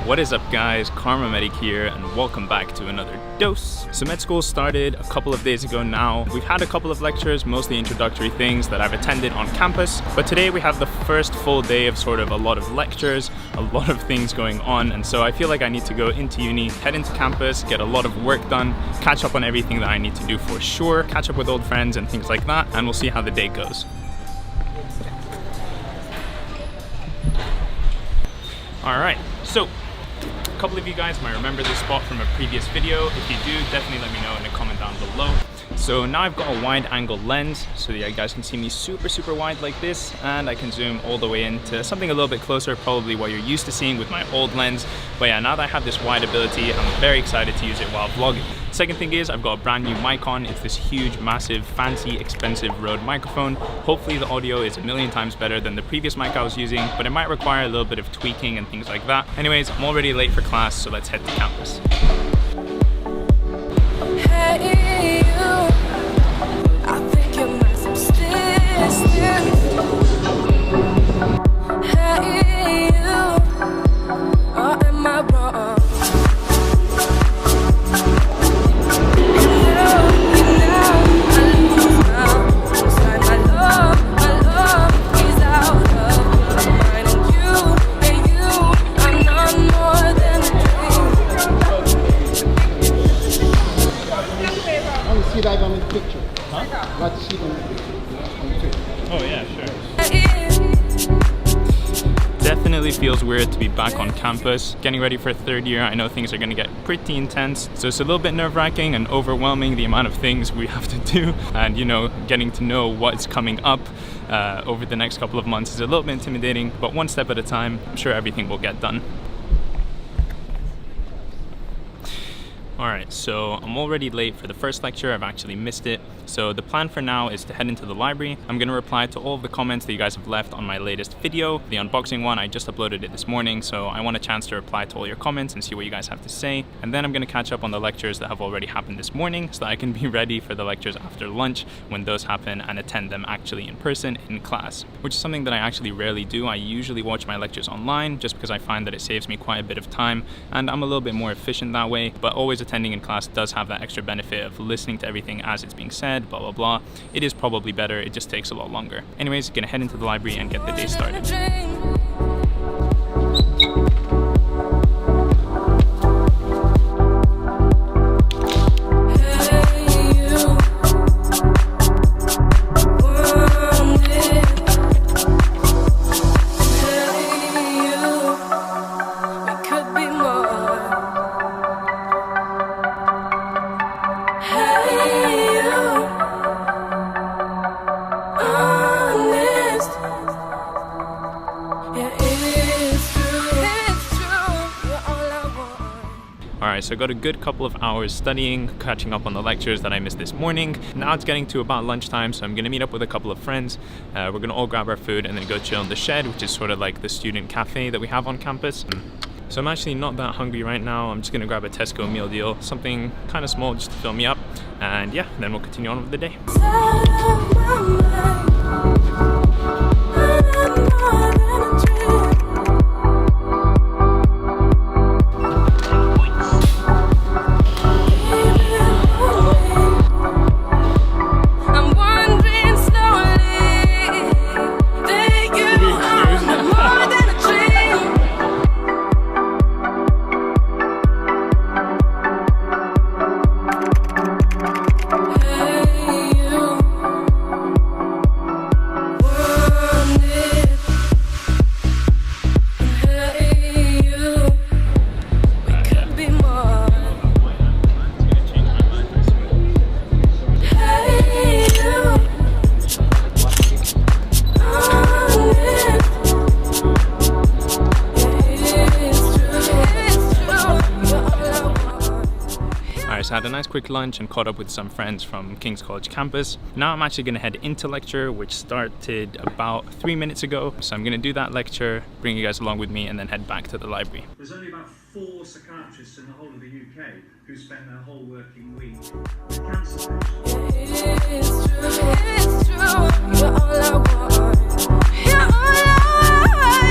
What is up guys, KharmaMedic here and welcome back to another dose. So med school started a couple of days ago now. We've had a couple of lectures, mostly introductory things that I've attended on campus, but today we have the first full day of sort of a lot of lectures, a lot of things going on, and so I feel like I need to go into uni, head into campus, get a lot of work done, catch up on everything that I need to do for sure, catch up with old friends and things like that, and we'll see how the day goes. Alright, so a couple of you guys might remember this spot from a previous video. If you do, definitely let me know in the comment down below. So now I've got a wide angle lens so that you guys can see me super wide like this, and I can zoom all the way into something a little bit closer, probably what you're used to seeing with my old lens. But yeah, now that I have this wide ability, I'm very excited to use it while vlogging. Second thing is I've got a brand new mic on. It's this huge, massive, fancy, expensive Rode microphone. Hopefully the audio is a million times better than the previous mic I was using, but it might require a little bit of tweaking and things like that. Anyways, I'm already late for class, so let's head to campus. Hey, I think you're my sister. Hey, or am I wrong? Oh yeah, sure. Definitely feels weird to be back on campus. Getting ready for third year, I know things are going to get pretty intense, so it's a little bit nerve-wracking and overwhelming, the amount of things we have to do, and you know, getting to know what's coming up over the next couple of months is a little bit intimidating, but one step at a time, I'm sure everything will get done. Alright, so I'm already late for the first lecture. I've actually missed it. So the plan for now is to head into the library. I'm going to reply to all of the comments that you guys have left on my latest video. The unboxing one, I just uploaded it this morning, so I want a chance to reply to all your comments and see what you guys have to say. And then I'm going to catch up on the lectures that have already happened this morning so that I can be ready for the lectures after lunch when those happen and attend them actually in person in class, which is something that I actually rarely do. I usually watch my lectures online just because I find that it saves me quite a bit of time and I'm a little bit more efficient that way, but always attending in class does have that extra benefit of listening to everything as it's being said, blah blah blah. It is probably better, it just takes a lot longer. Anyways, gonna head into the library and get the day started. Alright, so I got a good couple of hours studying, catching up on the lectures that I missed this morning. Now it's getting to about lunchtime, so I'm going to meet up with a couple of friends. We're going to all grab our food and then go chill in the shed, which is sort of like the student cafe that we have on campus. So I'm actually not that hungry right now. I'm just going to grab a Tesco meal deal, something kind of small just to fill me up. And yeah, then we'll continue on with the day. So I had a nice quick lunch and caught up with some friends from King's College campus. Now I'm actually going to head into lecture, which started about 3 minutes ago. So I'm going to do that lecture, bring you guys along with me, and then head back to the library. There's only about 4 psychiatrists in the whole of the UK who spend their whole working week with cancer patients. It's true, you're all I want. You're all I want.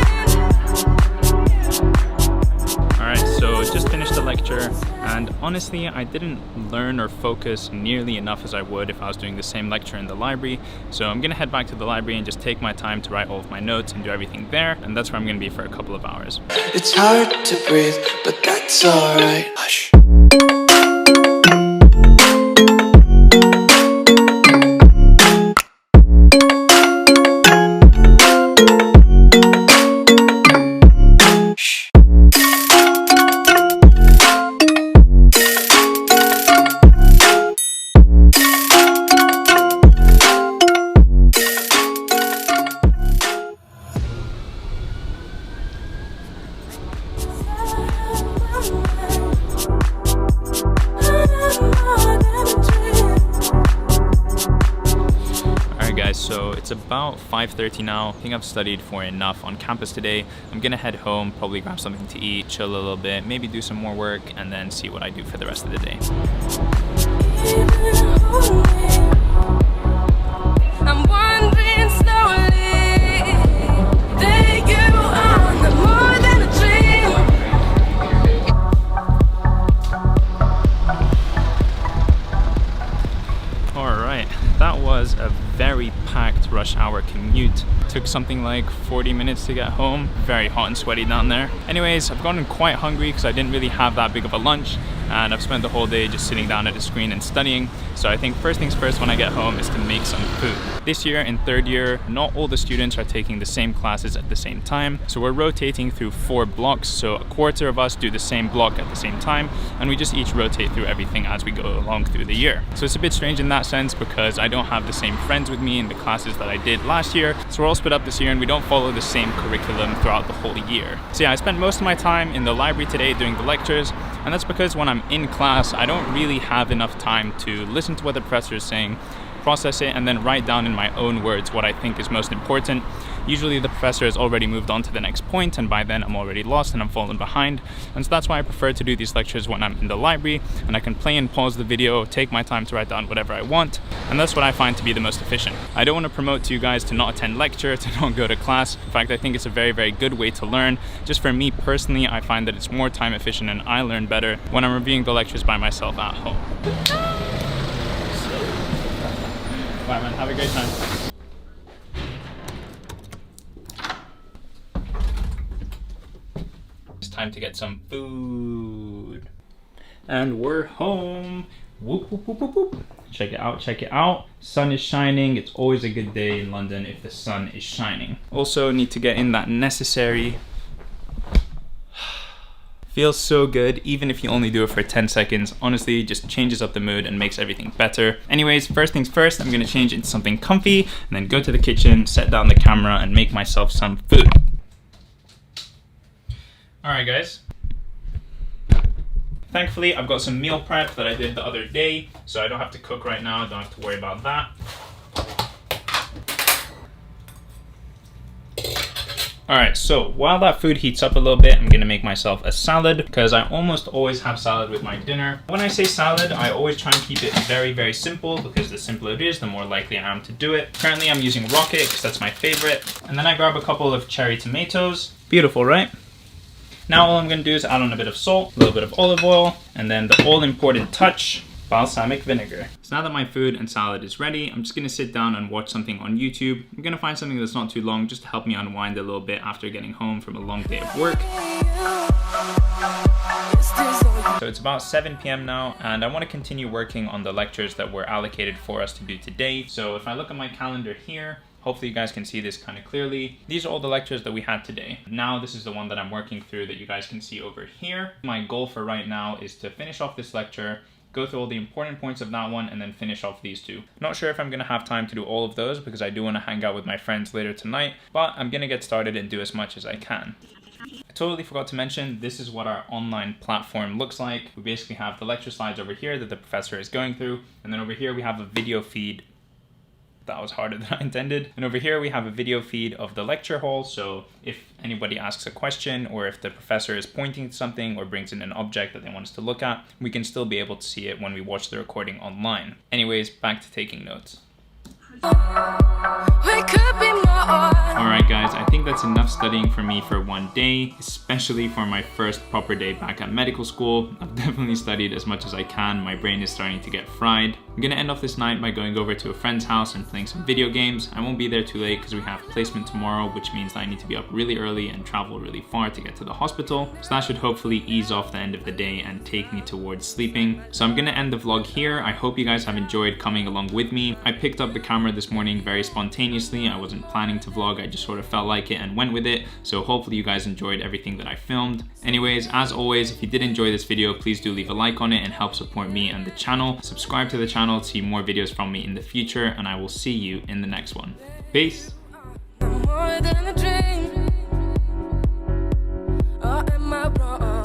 lecture, and honestly I didn't learn or focus nearly enough as I would if I was doing the same lecture in the library. So I'm gonna head back to the library and just take my time to write all of my notes and do everything there, and that's where I'm gonna be for a couple of hours. It's hard to breathe, but that's alright. Hush. So it's about 5:30 now. I think I've studied for enough on campus today. I'm gonna head home, probably grab something to eat, chill a little bit, maybe do some more work, and then see what I do for the rest of the day. I'm wandering slowly. There you are, no more than a dream. Alright, that was a very packed rush hour commute. Took something like 40 minutes to get home. Very hot and sweaty down there. Anyways, I've gotten quite hungry because I didn't really have that big of a lunch, and I've spent the whole day just sitting down at a screen and studying. So I think first things first when I get home is to make some food. This year in third year, not all the students are taking the same classes at the same time. So we're rotating through 4 blocks. So a quarter of us do the same block at the same time, and we just each rotate through everything as we go along through the year. So it's a bit strange in that sense because I don't have the same friends with me in the classes that I did last year. So we're all split up this year and we don't follow the same curriculum throughout the whole year. So yeah, I spent most of my time in the library today doing the lectures, and that's because when I'm in class, I don't really have enough time to listen to what the professor is saying, process it, and then write down in my own words what I think is most important. Usually the professor has already moved on to the next point, and by then I'm already lost and I'm falling behind. And so that's why I prefer to do these lectures when I'm in the library, and I can play and pause the video, take my time to write down whatever I want, and that's what I find to be the most efficient. I don't want to promote to you guys to not attend lecture, to not go to class. In fact, I think it's a very, very good way to learn. Just for me personally, I find that it's more time efficient and I learn better when I'm reviewing the lectures by myself at home. Bye man, have a great time. Time to get some food. And we're home. Whoop, whoop, whoop, whoop, whoop. Check it out, check it out. Sun is shining. It's always a good day in London if the sun is shining. Also need to get in that necessary. Feels so good, even if you only do it for 10 seconds. Honestly, just changes up the mood and makes everything better. Anyways, first things first, I'm gonna change into something comfy and then go to the kitchen, set down the camera, and make myself some food. Alright guys, thankfully I've got some meal prep that I did the other day, so I don't have to cook right now, I don't have to worry about that. Alright, so while that food heats up a little bit, I'm gonna make myself a salad because I almost always have salad with my dinner. When I say salad, I always try and keep it very, very simple because the simpler it is, the more likely I am to do it. Currently I'm using Rocket because that's my favorite. And then I grab a couple of cherry tomatoes. Beautiful, right? Now all I'm going to do is add on a bit of salt, a little bit of olive oil, and then the all-important touch, balsamic vinegar. So now that my food and salad is ready, I'm just going to sit down and watch something on YouTube. I'm going to find something that's not too long just to help me unwind a little bit after getting home from a long day of work. So it's about 7 p.m. now, and I want to continue working on the lectures that were allocated for us to do today. So if I look at my calendar here, hopefully you guys can see this kind of clearly. These are all the lectures that we had today. Now this is the one that I'm working through that you guys can see over here. My goal for right now is to finish off this lecture, go through all the important points of that one, and then finish off these two. Not sure if I'm gonna have time to do all of those because I do wanna hang out with my friends later tonight, but I'm gonna get started and do as much as I can. I totally forgot to mention, this is what our online platform looks like. We basically have the lecture slides over here that the professor is going through, and then over here we have a video feed. That was harder than I intended. And over here we have a video feed of the lecture hall, so if anybody asks a question or if the professor is pointing to something or brings in an object that they want us to look at, we can still be able to see it when we watch the recording online. Anyways, back to taking notes. We could be more. Alright guys, I think that's enough studying for me for one day, especially for my first proper day back at medical school. I've definitely studied as much as I can. My brain is starting to get fried. I'm gonna end off this night by going over to a friend's house and playing some video games. I won't be there too late because we have placement tomorrow, which means that I need to be up really early and travel really far to get to the hospital. So that should hopefully ease off the end of the day and take me towards sleeping. So I'm gonna end the vlog here. I hope you guys have enjoyed coming along with me. I picked up the camera this morning very spontaneously. I wasn't planning to vlog, I just sort of felt like it and went with it. So hopefully you guys enjoyed everything that I filmed. Anyways, as always, if you did enjoy this video, please do leave a like on it and help support me and the channel. Subscribe to the channel to see more videos from me in the future, and I will see you in the next one. Peace! More than a dream. Or am I wrong?